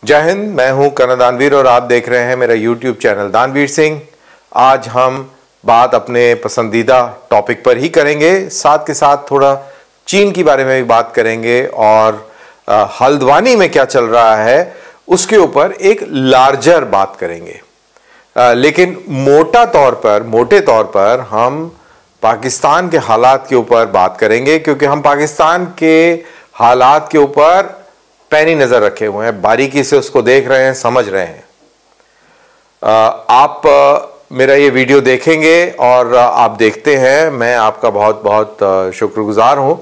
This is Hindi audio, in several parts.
जय हिंद। मैं हूं कर्नल दानवीर और आप देख रहे हैं मेरा यूट्यूब चैनल दानवीर सिंह। आज हम बात अपने पसंदीदा टॉपिक पर ही करेंगे, साथ के साथ थोड़ा चीन के बारे में भी बात करेंगे और हल्द्वानी में क्या चल रहा है उसके ऊपर एक लार्जर बात करेंगे। लेकिन मोटे तौर पर हम पाकिस्तान के हालात के ऊपर बात करेंगे, क्योंकि हम पाकिस्तान के हालात के ऊपर पैनी नजर रखे हुए हैं, बारीकी से उसको देख रहे हैं, समझ रहे हैं। आप मेरा ये वीडियो देखेंगे और आप देखते हैं, मैं आपका बहुत बहुत शुक्रगुजार हूं।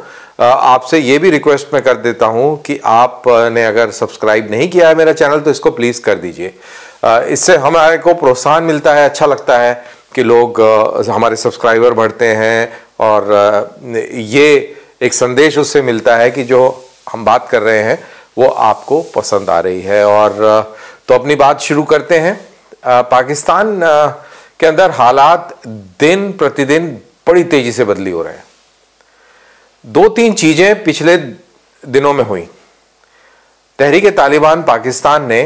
आपसे ये भी रिक्वेस्ट मैं कर देता हूं कि आपने अगर सब्सक्राइब नहीं किया है मेरा चैनल तो इसको प्लीज़ कर दीजिए। इससे हमारे को प्रोत्साहन मिलता है, अच्छा लगता है कि लोग हमारे सब्सक्राइबर बढ़ते हैं और ये एक संदेश उससे मिलता है कि जो हम बात कर रहे हैं वो आपको पसंद आ रही है। और तो अपनी बात शुरू करते हैं। पाकिस्तान के अंदर हालात दिन प्रतिदिन बड़ी तेजी से बदली हो रहे हैं। दो तीन चीजें पिछले दिनों में हुई। तहरीक-ए-तालिबान पाकिस्तान ने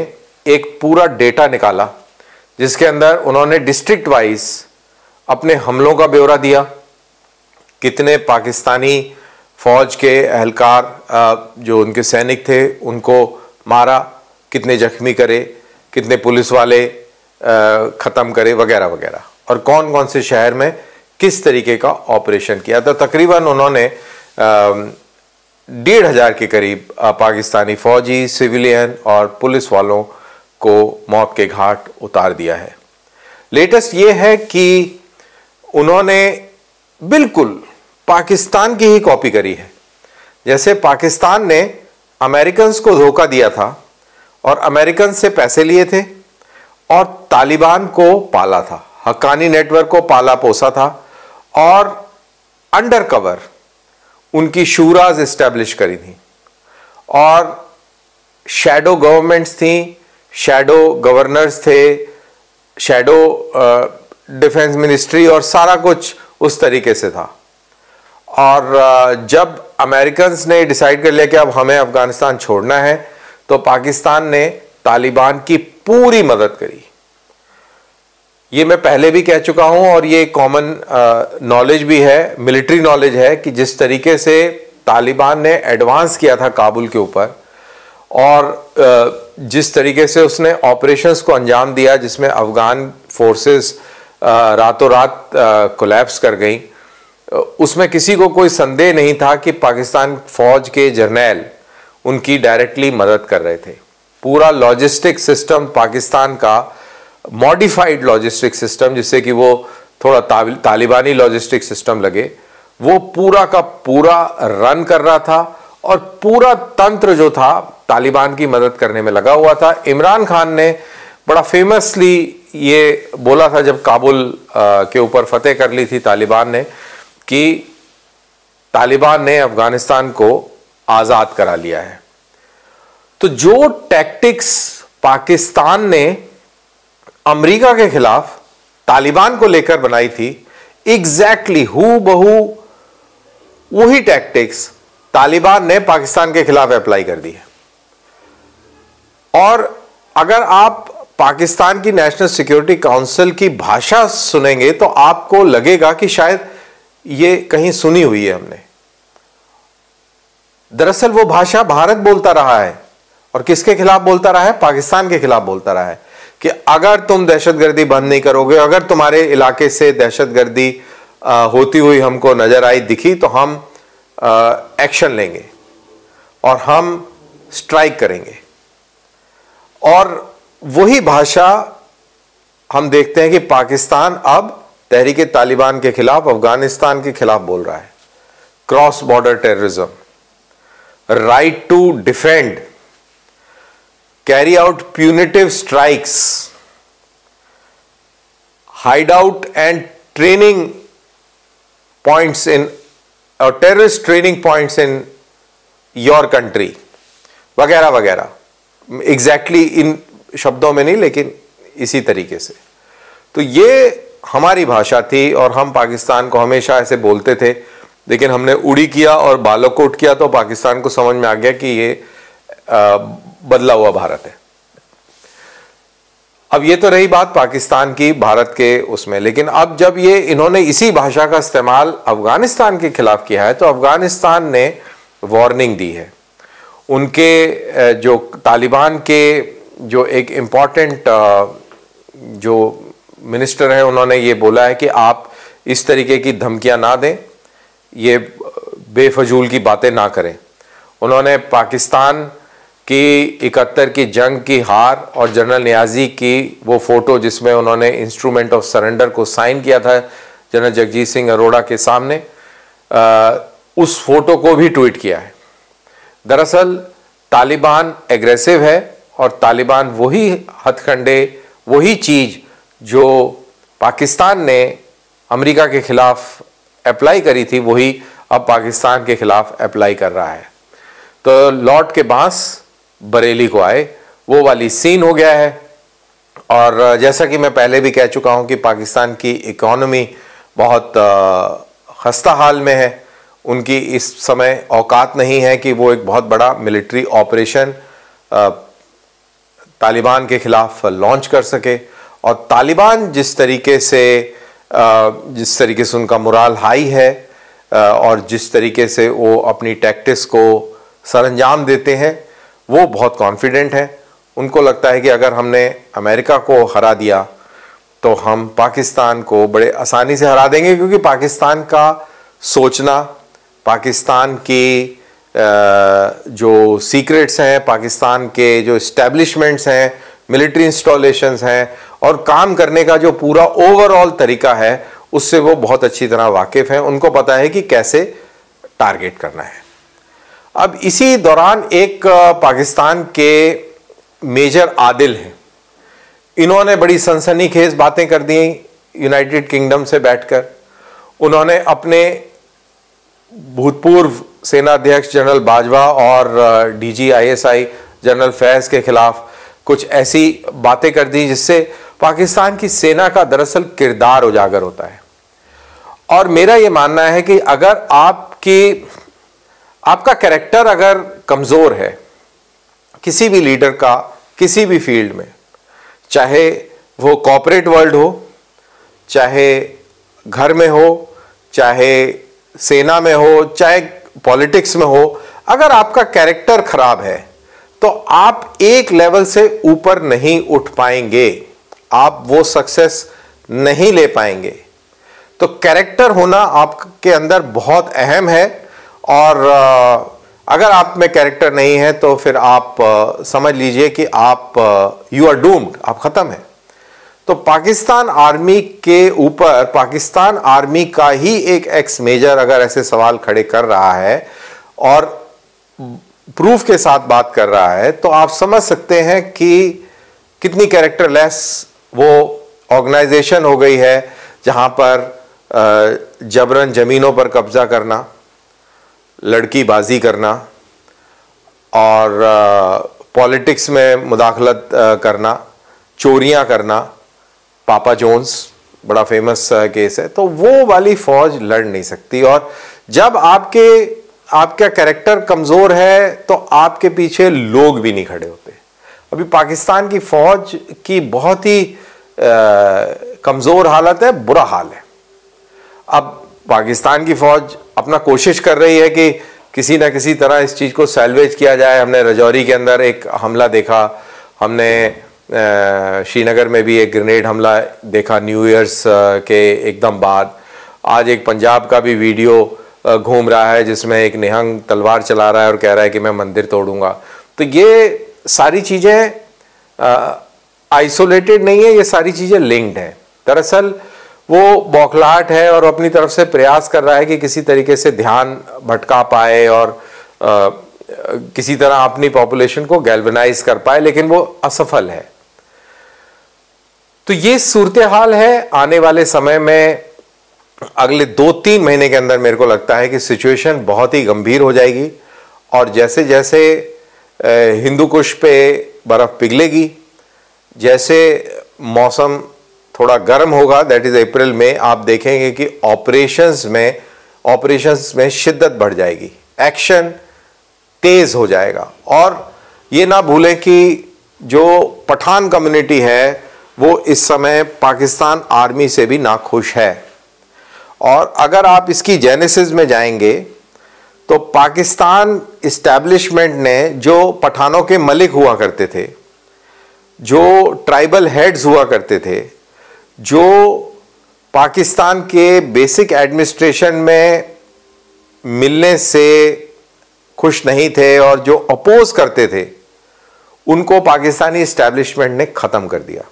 एक पूरा डेटा निकाला जिसके अंदर उन्होंने डिस्ट्रिक्ट वाइज अपने हमलों का ब्यौरा दिया, कितने पाकिस्तानी फौज के एहलकार जो उनके सैनिक थे उनको मारा, कितने जख्मी करे, कितने पुलिस वाले ख़त्म करे वगैरह वगैरह, और कौन कौन से शहर में किस तरीके का ऑपरेशन किया। तो तकरीबन उन्होंने 1500 के करीब पाकिस्तानी फौजी, सिविलियन और पुलिस वालों को मौत के घाट उतार दिया है। लेटेस्ट ये है कि उन्होंने बिल्कुल पाकिस्तान की ही कॉपी करी है। जैसे पाकिस्तान ने अमेरिकन्स को धोखा दिया था और अमेरिकन से पैसे लिए थे और तालिबान को पाला था, हक्कानी नेटवर्क को पाला पोसा था और अंडर कवर उनकी शूराज इस्टेब्लिश करी थी और शैडो गवर्नमेंट्स थी, शैडो गवर्नर्स थे, शैडो डिफेंस मिनिस्ट्री और सारा कुछ उस तरीके से था। और जब अमेरिकन्स ने डिसाइड कर लिया कि अब हमें अफगानिस्तान छोड़ना है तो पाकिस्तान ने तालिबान की पूरी मदद करी। ये मैं पहले भी कह चुका हूं और ये कॉमन नॉलेज भी है, मिलिट्री नॉलेज है कि जिस तरीके से तालिबान ने एडवांस किया था काबुल के ऊपर और जिस तरीके से उसने ऑपरेशंस को अंजाम दिया जिसमें अफगान फोर्सेस रातों रात कोलैप्स कर गई, उसमें किसी को कोई संदेह नहीं था कि पाकिस्तान फौज के जर्नैल उनकी डायरेक्टली मदद कर रहे थे। पूरा लॉजिस्टिक सिस्टम पाकिस्तान का, मॉडिफाइड लॉजिस्टिक सिस्टम, जिससे कि वो थोड़ा तालिबानी लॉजिस्टिक सिस्टम लगे, वो पूरा का पूरा रन कर रहा था और पूरा तंत्र जो था तालिबान की मदद करने में लगा हुआ था। इमरान खान ने बड़ा फेमसली ये बोला था जब काबुल के ऊपर फतेह कर ली थी तालिबान ने कि तालिबान ने अफगानिस्तान को आज़ाद करा लिया है। तो जो टैक्टिक्स पाकिस्तान ने अमेरिका के खिलाफ तालिबान को लेकर बनाई थी, एग्जैक्टली हूबहू वही टैक्टिक्स तालिबान ने पाकिस्तान के खिलाफ अप्लाई कर दी है। और अगर आप पाकिस्तान की नेशनल सिक्योरिटी काउंसिल की भाषा सुनेंगे तो आपको लगेगा कि शायद ये कहीं सुनी हुई है हमने। दरअसल वो भाषा भारत बोलता रहा है और किसके खिलाफ बोलता रहा है? पाकिस्तान के खिलाफ बोलता रहा है कि अगर तुम दहशतगर्दी बंद नहीं करोगे, अगर तुम्हारे इलाके से दहशतगर्दी होती हुई हमको नजर आई, दिखी, तो हम एक्शन लेंगे और हम स्ट्राइक करेंगे। और वही भाषा हम देखते हैं कि पाकिस्तान अब तहरीक-ए-तालिबान के खिलाफ, अफगानिस्तान के खिलाफ बोल रहा है। Cross border terrorism, right to defend, carry out punitive strikes, hideout and training points in or terrorist training points in your country वगैरह वगैरह। एग्जैक्टली इन शब्दों में नहीं, लेकिन इसी तरीके से। तो ये हमारी भाषा थी और हम पाकिस्तान को हमेशा ऐसे बोलते थे, लेकिन हमने उड़ी किया और बालाकोट किया तो पाकिस्तान को समझ में आ गया कि ये बदला हुआ भारत है। अब ये तो रही बात पाकिस्तान की, भारत के उसमें, लेकिन अब जब ये इन्होंने इसी भाषा का इस्तेमाल अफगानिस्तान के खिलाफ किया है तो अफगानिस्तान ने वार्निंग दी है। उनके जो तालिबान के जो एक इम्पॉर्टेंट जो मिनिस्टर हैं, उन्होंने ये बोला है कि आप इस तरीके की धमकियां ना दें, ये बेफजूल की बातें ना करें। उन्होंने पाकिस्तान की 71 की जंग की हार और जनरल नियाजी की वो फोटो जिसमें उन्होंने इंस्ट्रूमेंट ऑफ सरेंडर को साइन किया था जनरल जगजीत सिंह अरोड़ा के सामने, उस फोटो को भी ट्वीट किया है। दरअसल तालिबान एग्रेसिव है और तालिबान वही हथकंडे, वही चीज जो पाकिस्तान ने अमेरिका के खिलाफ अप्लाई करी थी, वही अब पाकिस्तान के खिलाफ अप्लाई कर रहा है। तो लौट के बांस बरेली को आए, वो वाली सीन हो गया है। और जैसा कि मैं पहले भी कह चुका हूं कि पाकिस्तान की इकोनॉमी बहुत खस्ता हाल में है। उनकी इस समय औकात नहीं है कि वो एक बहुत बड़ा मिलिट्री ऑपरेशन तालिबान के खिलाफ लॉन्च कर सके। और तालिबान जिस तरीके से उनका मोराल हाई है और जिस तरीके से वो अपनी टैक्टिक्स को सरअंजाम देते हैं, वो बहुत कॉन्फिडेंट हैं। उनको लगता है कि अगर हमने अमेरिका को हरा दिया तो हम पाकिस्तान को बड़े आसानी से हरा देंगे, क्योंकि पाकिस्तान का सोचना, पाकिस्तान की जो सीक्रेट्स हैं, पाकिस्तान के जो इस्टेब्लिशमेंट्स हैं, मिलिट्री इंस्टॉलेशंस हैं और काम करने का जो पूरा ओवरऑल तरीका है, उससे वो बहुत अच्छी तरह वाकिफ़ हैं। उनको पता है कि कैसे टारगेट करना है। अब इसी दौरान एक पाकिस्तान के मेजर आदिल हैं, इन्होंने बड़ी सनसनीखेज बातें कर दी यूनाइटेड किंगडम से बैठकर। उन्होंने अपने भूतपूर्व सेना अध्यक्ष जनरल बाजवा और डीजी ISI जनरल फैज़ के खिलाफ कुछ ऐसी बातें कर दी जिससे पाकिस्तान की सेना का दरअसल किरदार उजागर होता है। और मेरा ये मानना है कि अगर आपका कैरेक्टर अगर कमज़ोर है किसी भी लीडर का, किसी भी फील्ड में, चाहे वो कॉर्पोरेट वर्ल्ड हो, चाहे घर में हो, चाहे सेना में हो, चाहे पॉलिटिक्स में हो, अगर आपका कैरेक्टर खराब है तो आप एक लेवल से ऊपर नहीं उठ पाएंगे, आप वो सक्सेस नहीं ले पाएंगे। तो कैरेक्टर होना आपके अंदर बहुत अहम है। और अगर आप में कैरेक्टर नहीं है तो फिर आप समझ लीजिए कि आप यू आर डूम्ड, आप खत्म हैं। तो पाकिस्तान आर्मी के ऊपर पाकिस्तान आर्मी का ही एक एक्स मेजर अगर ऐसे सवाल खड़े कर रहा है और प्रूफ के साथ बात कर रहा है, तो आप समझ सकते हैं कि कितनी कैरेक्टरलेस वो ऑर्गेनाइजेशन हो गई है, जहां पर जबरन जमीनों पर कब्जा करना, लड़कीबाजी करना और पॉलिटिक्स में मुदाखलत करना, चोरियां करना। पापा जोन्स बड़ा फेमस केस है। तो वो वाली फौज लड़ नहीं सकती। और जब आपका कैरेक्टर कमज़ोर है तो आपके पीछे लोग भी नहीं खड़े होते। अभी पाकिस्तान की फौज की बहुत ही कमज़ोर हालत है, बुरा हाल है। अब पाकिस्तान की फौज अपना कोशिश कर रही है कि किसी ना किसी तरह इस चीज़ को सैल्वेज किया जाए। हमने रजौरी के अंदर एक हमला देखा, हमने श्रीनगर में भी एक ग्रेनेड हमला देखा न्यू ईयर्स के एकदम बाद। आज एक पंजाब का भी वीडियो घूम रहा है जिसमें एक निहंग तलवार चला रहा है और कह रहा है कि मैं मंदिर तोड़ूंगा। तो ये सारी चीज़ें आइसोलेटेड नहीं है, ये सारी चीज़ें लिंक्ड हैं। दरअसल वो बौखलाहट है और अपनी तरफ से प्रयास कर रहा है कि किसी तरीके से ध्यान भटका पाए और किसी तरह अपनी पॉपुलेशन को गैल्वेनाइज कर पाए, लेकिन वो असफल है। तो ये सूरत हाल है। आने वाले समय में अगले 2-3 महीने के अंदर मेरे को लगता है कि सिचुएशन बहुत ही गंभीर हो जाएगी। और जैसे जैसे हिंदू कुश पे बर्फ पिघलेगी, जैसे मौसम थोड़ा गर्म होगा, दैट इज अप्रैल में, आप देखेंगे कि ऑपरेशंस में शिद्दत बढ़ जाएगी, एक्शन तेज हो जाएगा। और ये ना भूलें कि जो पठान कम्युनिटी है वो इस समय पाकिस्तान आर्मी से भी नाखुश है। और अगर आप इसकी जेनेसिस में जाएंगे तो पाकिस्तान इस्टेब्लिशमेंट ने जो पठानों के मलिक हुआ करते थे, जो ट्राइबल हेड्स हुआ करते थे, जो पाकिस्तान के बेसिक एडमिनिस्ट्रेशन में मिलने से खुश नहीं थे और जो अपोज करते थे, उनको पाकिस्तानी इस्टेब्लिशमेंट ने ख़त्म कर दिया।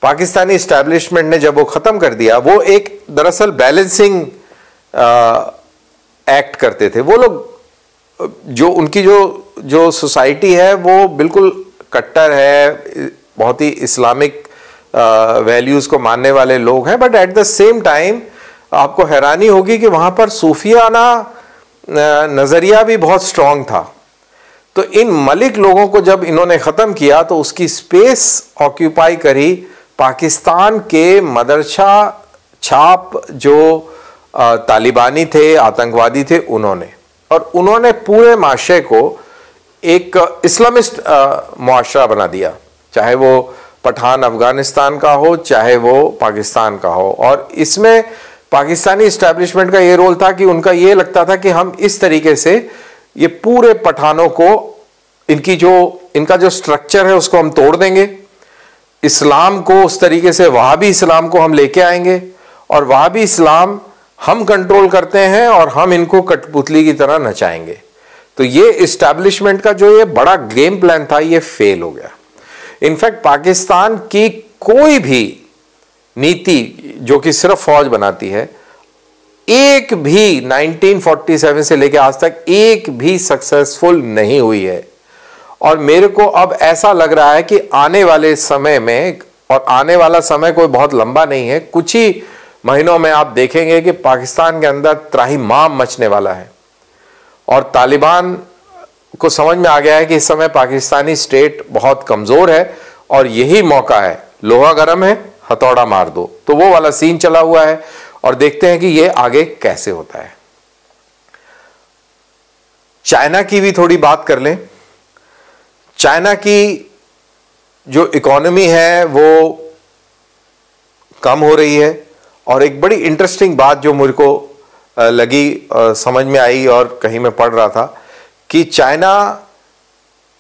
पाकिस्तानी इस्टेब्लिशमेंट ने जब वो ख़त्म कर दिया, वो एक दरअसल बैलेंसिंग एक्ट करते थे। वो लोग जो उनकी जो सोसाइटी है वो बिल्कुल कट्टर है, बहुत ही इस्लामिक वैल्यूज़ को मानने वाले लोग हैं, but at the same time आपको हैरानी होगी कि वहाँ पर सूफियाना नज़रिया भी बहुत स्ट्रॉन्ग था। तो इन मलिक लोगों को जब इन्होंने ख़त्म किया तो उसकी स्पेस ऑक्यूपाई करी पाकिस्तान के मदरसा छाप जो तालिबानी थे, आतंकवादी थे, उन्होंने पूरे माशरे को एक इस्लामिस्ट मुआशरा बना दिया, चाहे वो पठान अफगानिस्तान का हो, चाहे वो पाकिस्तान का हो। और इसमें पाकिस्तानी इस्टेब्लिशमेंट का ये रोल था कि उनका ये लगता था कि हम इस तरीके से ये पूरे पठानों को इनका जो स्ट्रक्चर है उसको हम तोड़ देंगे, इस्लाम को उस तरीके से वहाबी इस्लाम को हम लेके आएंगे और वहाबी इस्लाम हम कंट्रोल करते हैं और हम इनको कठपुतली की तरह नचाएंगे। तो ये इस्टेब्लिशमेंट का जो ये बड़ा गेम प्लान था, ये फेल हो गया। इनफैक्ट पाकिस्तान की कोई भी नीति जो कि सिर्फ फौज बनाती है, एक भी 1947 से लेकर आज तक एक भी सक्सेसफुल नहीं हुई है। और मेरे को अब ऐसा लग रहा है कि आने वाले समय में, और आने वाला समय कोई बहुत लंबा नहीं है, कुछ ही महीनों में आप देखेंगे कि पाकिस्तान के अंदर त्राहिमाम मचने वाला है। और तालिबान को समझ में आ गया है कि इस समय पाकिस्तानी स्टेट बहुत कमज़ोर है और यही मौका है, लोहा गर्म है हथौड़ा मार दो। तो वो वाला सीन चला हुआ है और देखते हैं कि ये आगे कैसे होता है। चाइना की भी थोड़ी बात कर लें। चाइना की जो इकोनॉमी है वो कम हो रही है और एक बड़ी इंटरेस्टिंग बात जो मुझे को लगी, समझ में आई और कहीं मैं पढ़ रहा था कि चाइना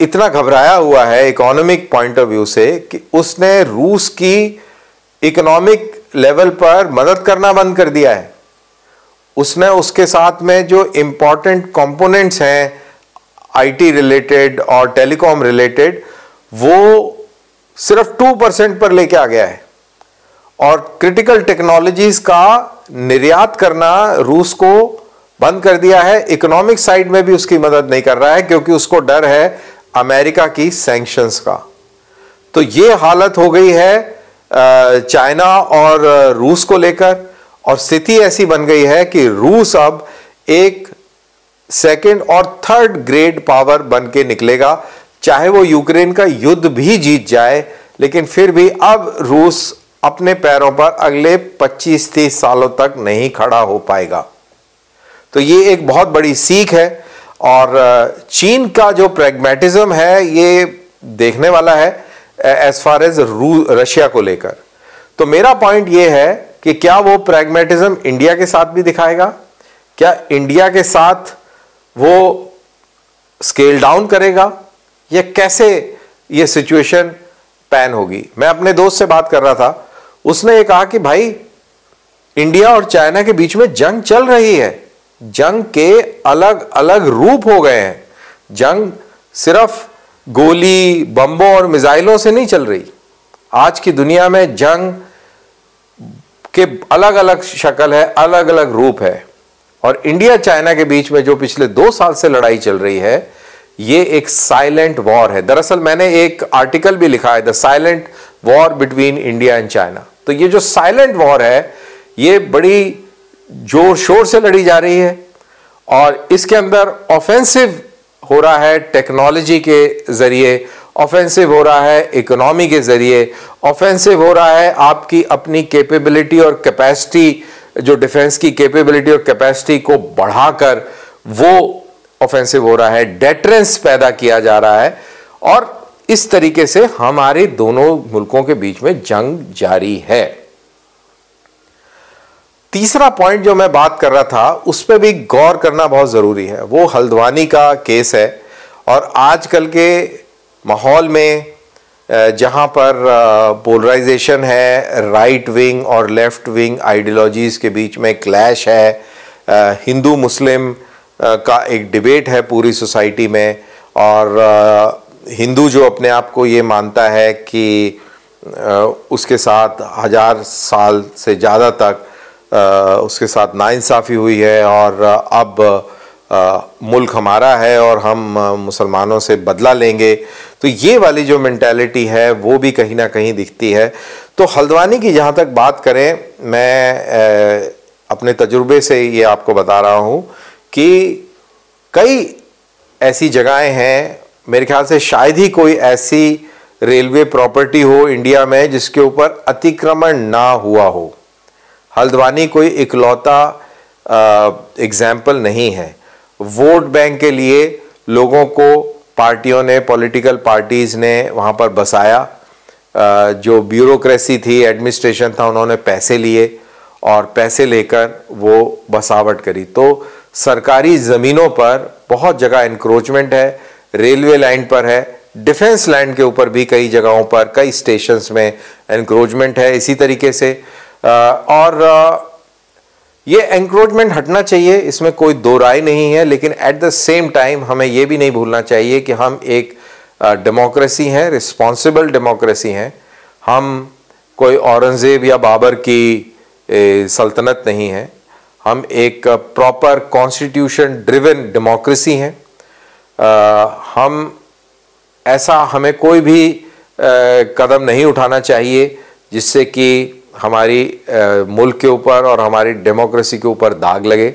इतना घबराया हुआ है इकोनॉमिक पॉइंट ऑफ व्यू से कि उसने रूस की इकोनॉमिक लेवल पर मदद करना बंद कर दिया है। उसने उसके साथ में जो इंपॉर्टेंट कंपोनेंट्स हैं आईटी रिलेटेड और टेलीकॉम रिलेटेड, वो सिर्फ 2% पर लेके आ गया है। और क्रिटिकल टेक्नोलॉजीज का निर्यात करना रूस को बंद कर दिया है। इकोनॉमिक साइड में भी उसकी मदद नहीं कर रहा है क्योंकि उसको डर है अमेरिका की सैंक्शंस का। तो ये हालत हो गई है चाइना और रूस को लेकर, और स्थिति ऐसी बन गई है कि रूस अब एक सेकंड और थर्ड ग्रेड पावर बन के निकलेगा। चाहे वो यूक्रेन का युद्ध भी जीत जाए, लेकिन फिर भी अब रूस अपने पैरों पर अगले 25-30 सालों तक नहीं खड़ा हो पाएगा। तो ये एक बहुत बड़ी सीख है। और चीन का जो प्रैग्मेटिज्म है ये देखने वाला है एज फार एज रशिया को लेकर। तो मेरा पॉइंट ये है कि क्या वो प्रैग्मेटिज्म इंडिया के साथ भी दिखाएगा? क्या इंडिया के साथ वो स्केल डाउन करेगा या कैसे ये सिचुएशन पैन होगी? मैं अपने दोस्त से बात कर रहा था, उसने ये कहा कि भाई इंडिया और चाइना के बीच में जंग चल रही है, जंग के अलग अलग रूप हो गए हैं। जंग सिर्फ गोली, बम्बों और मिसाइलों से नहीं चल रही। आज की दुनिया में जंग के अलग अलग शक्ल है, अलग अलग रूप है। और इंडिया चाइना के बीच में जो पिछले 2 साल से लड़ाई चल रही है, ये एक साइलेंट वॉर है। दरअसल मैंने एक आर्टिकल भी लिखा है, the silent war between India and China. तो ये जो साइलेंट वॉर है ये बड़ी जोर शोर से लड़ी जा रही है और इसके अंदर ऑफेंसिव हो रहा है टेक्नोलॉजी के जरिए, ऑफेंसिव हो रहा है इकोनॉमी के जरिए, ऑफेंसिव हो रहा है आपकी अपनी कैपेबिलिटी और कैपेसिटी, जो डिफेंस की कैपेबिलिटी और कैपेसिटी को बढ़ाकर वो ऑफेंसिव हो रहा है, डेटरेंस पैदा किया जा रहा है। और इस तरीके से हमारे दोनों मुल्कों के बीच में जंग जारी है। तीसरा पॉइंट जो मैं बात कर रहा था उस पर भी गौर करना बहुत ज़रूरी है, वो हल्द्वानी का केस है। और आजकल के माहौल में जहाँ पर पोलराइजेशन है, राइट विंग और लेफ्ट विंग आइडियोलॉजीज़ के बीच में क्लैश है, हिंदू मुस्लिम का एक डिबेट है पूरी सोसाइटी में, और हिंदू जो अपने आप को ये मानता है कि उसके साथ 1000 साल से ज़्यादा तक उसके साथ नाइंसाफ़ी हुई है और अब मुल्क हमारा है और हम मुसलमानों से बदला लेंगे, तो ये वाली जो मेंटालिटी है वो भी कहीं ना कहीं दिखती है। तो हल्द्वानी की जहाँ तक बात करें, मैं अपने तजुर्बे से ये आपको बता रहा हूँ कि कई ऐसी जगहें हैं, मेरे ख्याल से शायद ही कोई ऐसी रेलवे प्रॉपर्टी हो इंडिया में जिसके ऊपर अतिक्रमण ना हुआ हो। हल्द्वानी कोई इकलौता एग्जाम्पल नहीं है। वोट बैंक के लिए लोगों को पार्टियों ने, पॉलिटिकल पार्टीज़ ने वहाँ पर बसाया। जो ब्यूरोक्रेसी थी, एडमिनिस्ट्रेशन था, उन्होंने पैसे लिए और पैसे लेकर वो बसावट करी। तो सरकारी ज़मीनों पर बहुत जगह इंक्रोचमेंट है, रेलवे लाइन पर है, डिफेंस लैंड के ऊपर भी कई जगहों पर, कई स्टेशंस में इंक्रोचमेंट है इसी तरीके से। और ये एंक्रोचमेंट हटना चाहिए, इसमें कोई दो राय नहीं है, लेकिन एट द सेम टाइम हमें ये भी नहीं भूलना चाहिए कि हम एक डेमोक्रेसी हैं, रिस्पॉन्सिबल डेमोक्रेसी हैं। हम कोई औरंगज़ेब या बाबर की सल्तनत नहीं है। हम एक प्रॉपर कॉन्स्टिट्यूशन ड्रिवन डेमोक्रेसी हैं। हमें कोई भी कदम नहीं उठाना चाहिए जिससे कि हमारी मुल्क के ऊपर और हमारी डेमोक्रेसी के ऊपर दाग लगे।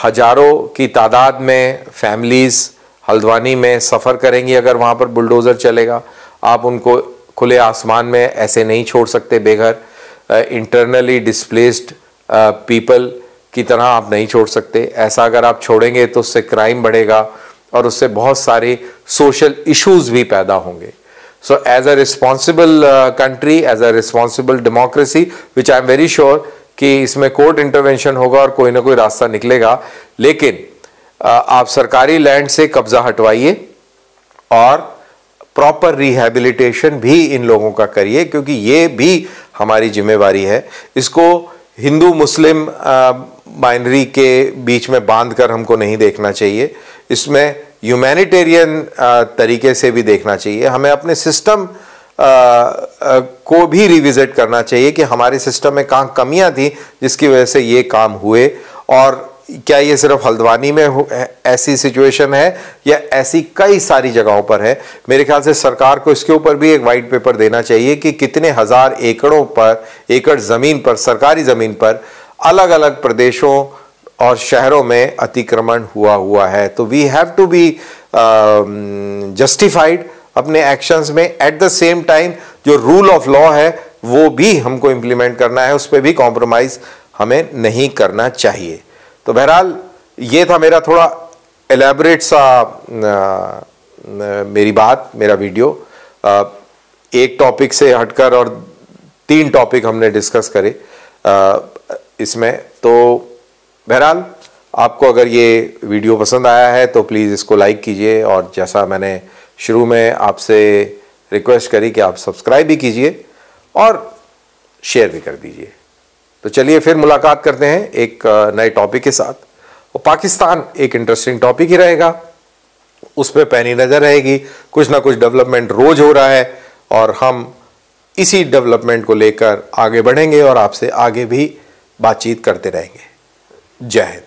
हजारों की तादाद में फैमिलीज़ हल्द्वानी में सफ़र करेंगी अगर वहाँ पर बुलडोज़र चलेगा। आप उनको खुले आसमान में ऐसे नहीं छोड़ सकते बेघर। इंटरनली डिस्प्लेस्ड पीपल की तरह आप नहीं छोड़ सकते। ऐसा अगर आप छोड़ेंगे तो उससे क्राइम बढ़ेगा और उससे बहुत सारे सोशल इश्यूज़ भी पैदा होंगे। So as a responsible country, as a responsible democracy, which I am very sure कि इसमें कोर्ट इंटरवेंशन होगा और कोई ना कोई रास्ता निकलेगा, लेकिन आप सरकारी लैंड से कब्जा हटवाइए और प्रॉपर रिहैबिलिटेशन भी इन लोगों का करिए, क्योंकि ये भी हमारी जिम्मेवारी है। इसको हिंदू मुस्लिम बाइनरी के बीच में बांध कर हमको नहीं देखना चाहिए, इसमें ह्यूमैनिटेरियन तरीके से भी देखना चाहिए। हमें अपने सिस्टम को भी रिविजिट करना चाहिए कि हमारे सिस्टम में कहाँ कमियां थी जिसकी वजह से ये काम हुए, और क्या ये सिर्फ हल्द्वानी में ऐसी सिचुएशन है या ऐसी कई सारी जगहों पर है। मेरे ख्याल से सरकार को इसके ऊपर भी एक वाइट पेपर देना चाहिए कि कितने हज़ार एकड़ ज़मीन पर, सरकारी ज़मीन पर अलग अलग प्रदेशों और शहरों में अतिक्रमण हुआ है। तो we have to be justified अपने एक्शंस में। एट द सेम टाइम जो रूल ऑफ लॉ है वो भी हमको इम्प्लीमेंट करना है, उस पर भी कॉम्प्रोमाइज़ हमें नहीं करना चाहिए। तो बहरहाल ये था मेरा थोड़ा एलैबोरेट सा मेरा वीडियो। एक टॉपिक से हटकर और 3 टॉपिक हमने डिस्कस करे इसमें। तो बहरहाल आपको अगर ये वीडियो पसंद आया है तो प्लीज़ इसको लाइक कीजिए, और जैसा मैंने शुरू में आपसे रिक्वेस्ट करी कि आप सब्सक्राइब भी कीजिए और शेयर भी कर दीजिए। तो चलिए फिर मुलाकात करते हैं एक नए टॉपिक के साथ। और पाकिस्तान एक इंटरेस्टिंग टॉपिक ही रहेगा, उस पर पैनी नज़र रहेगी। कुछ ना कुछ डेवलपमेंट रोज हो रहा है और हम इसी डेवलपमेंट को लेकर आगे बढ़ेंगे और आपसे आगे भी बातचीत करते रहेंगे। जय हिंद।